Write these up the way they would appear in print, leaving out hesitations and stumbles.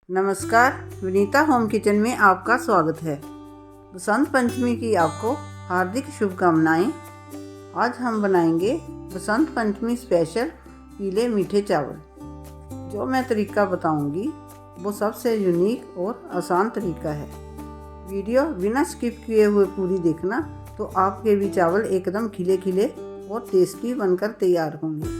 नमस्कार, Vinita home kitchen में आपका स्वागत है। बसंत पंचमी की आपको हार्दिक शुभकामनाएं। आज हम बनाएंगे बसंत पंचमी स्पेशल पीले मीठे चावल। जो मैं तरीका बताऊंगी वो सबसे यूनिक और आसान तरीका है। वीडियो बिना स्किप किए हुए पूरी देखना, तो आपके भी चावल एकदम खिले खिले और टेस्टी बनकर तैयार होंगे।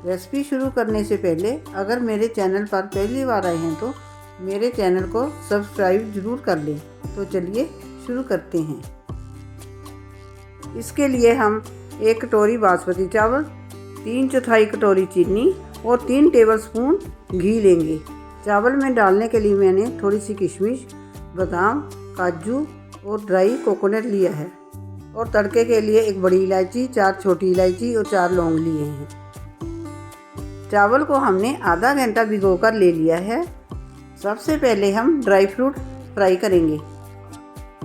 रेसिपी शुरू करने से पहले अगर मेरे चैनल पर पहली बार आए हैं तो मेरे चैनल को सब्सक्राइब जरूर कर लें। तो चलिए शुरू करते हैं। इसके लिए हम 1 कटोरी बासमती चावल, 3/4 कटोरी चीनी और 3 टेबलस्पून घी लेंगे। चावल में डालने के लिए मैंने थोड़ी सी किशमिश, बादाम, काजू और ड्राई कोकोनट लिया है। और तड़के के लिए 1 बड़ी इलायची, 4 छोटी इलायची और 4 लौंग लिए हैं। चावल को हमने आधा घंटा भिगोकर ले लिया है। सबसे पहले हम ड्राई फ्रूट फ्राई करेंगे।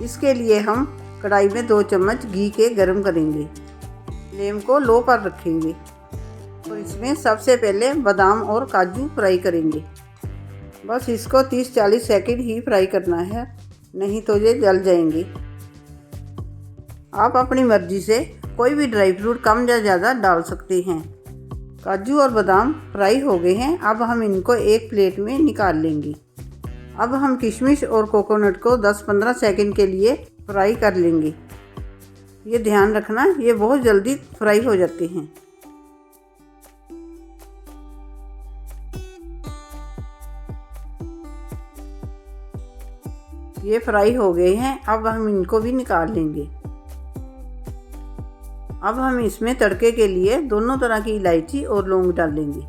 इसके लिए हम कढ़ाई में 2 चम्मच घी के गरम करेंगे। फ्लेम को लो पर रखेंगे और इसमें सबसे पहले बादाम और काजू फ्राई करेंगे। बस इसको 30-40 सेकंड ही फ्राई करना है, नहीं तो ये जल जाएंगे। आप अपनी मर्जी से कोई भी ड्राई फ्रूट कम या ज़्यादा डाल सकते हैं। काजू और बादाम फ्राई हो गए हैं। अब हम इनको एक प्लेट में निकाल लेंगे। अब हम किशमिश और कोकोनट को 10-15 सेकंड के लिए फ्राई कर लेंगे। ये ध्यान रखना, ये बहुत जल्दी फ्राई हो जाते हैं। ये फ्राई हो गए हैं। अब हम इनको भी निकाल लेंगे। अब हम इसमें तड़के के लिए दोनों तरह की इलायची और लौंग डालेंगे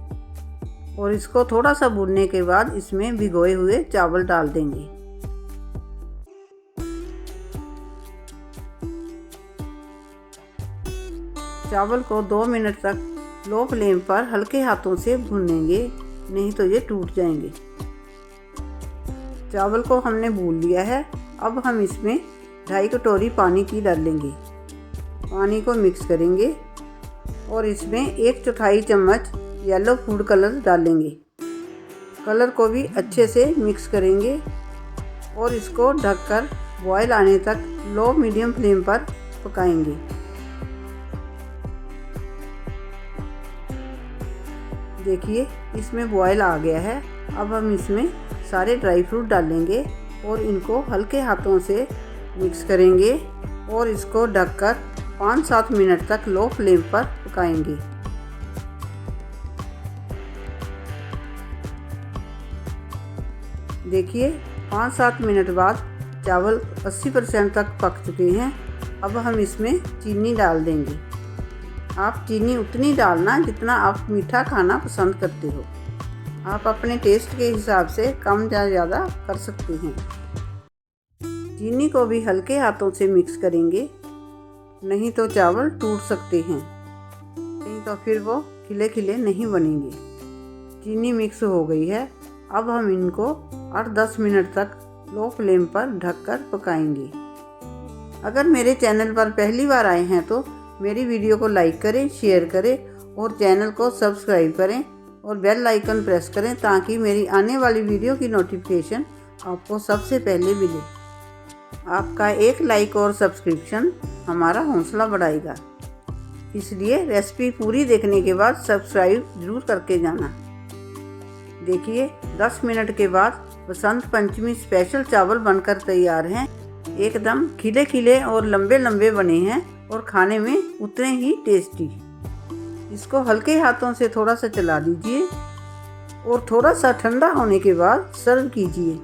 और इसको थोड़ा सा भूनने के बाद इसमें भिगोए हुए चावल डाल देंगे। चावल को 2 मिनट तक लो फ्लेम पर हल्के हाथों से भूनेंगे, नहीं तो ये टूट जाएंगे। चावल को हमने भून लिया है। अब हम इसमें 2.5 कटोरी पानी की डालेंगे। पानी को मिक्स करेंगे और इसमें 1/4 चम्मच येलो फूड कलर डालेंगे। कलर को भी अच्छे से मिक्स करेंगे और इसको ढककर बॉयल आने तक लो मीडियम फ्लेम पर पकाएंगे। देखिए, इसमें बॉयल आ गया है। अब हम इसमें सारे ड्राई फ्रूट डालेंगे और इनको हल्के हाथों से मिक्स करेंगे और इसको ढककर 5-7 मिनट तक लो फ्लेम पर पकाएंगे। देखिए, 5-7 मिनट बाद चावल 80% तक पक चुके हैं। अब हम इसमें चीनी डाल देंगे। आप चीनी उतनी डालना जितना आप मीठा खाना पसंद करते हो। आप अपने टेस्ट के हिसाब से कम या ज़्यादा कर सकते हैं। चीनी को भी हल्के हाथों से मिक्स करेंगे, नहीं तो चावल टूट सकते हैं, नहीं तो फिर वो खिले खिले नहीं बनेंगे। चीनी मिक्स हो गई है। अब हम इनको 8-10 मिनट तक लो फ्लेम पर ढककर पकाएंगे। अगर मेरे चैनल पर पहली बार आए हैं तो मेरी वीडियो को लाइक करें, शेयर करें और चैनल को सब्सक्राइब करें और बेल आइकन प्रेस करें, ताकि मेरी आने वाली वीडियो की नोटिफिकेशन आपको सबसे पहले मिले। आपका एक लाइक और सब्सक्रिप्शन हमारा हौसला बढ़ाएगा, इसलिए रेसिपी पूरी देखने के बाद सब्सक्राइब जरूर करके जाना। देखिए, 10 मिनट के बाद बसंत पंचमी स्पेशल चावल बनकर तैयार हैं। एकदम खिले खिले और लंबे लंबे बने हैं और खाने में उतने ही टेस्टी। इसको हल्के हाथों से थोड़ा सा चला दीजिए और थोड़ा सा ठंडा होने के बाद सर्व कीजिए।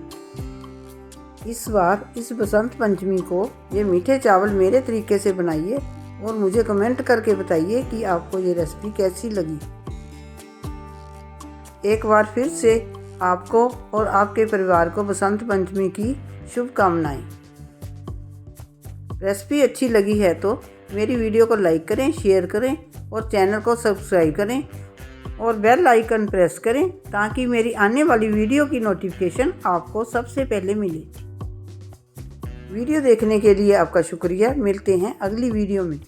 इस बार इस बसंत पंचमी को ये मीठे चावल मेरे तरीके से बनाइए और मुझे कमेंट करके बताइए कि आपको ये रेसिपी कैसी लगी। एक बार फिर से आपको और आपके परिवार को बसंत पंचमी की शुभकामनाएं। रेसिपी अच्छी लगी है तो मेरी वीडियो को लाइक करें, शेयर करें और चैनल को सब्सक्राइब करें और बेल आइकन प्रेस करें, ताकि मेरी आने वाली वीडियो की नोटिफिकेशन आपको सबसे पहले मिले। वीडियो देखने के लिए आपका शुक्रिया। मिलते हैं अगली वीडियो में।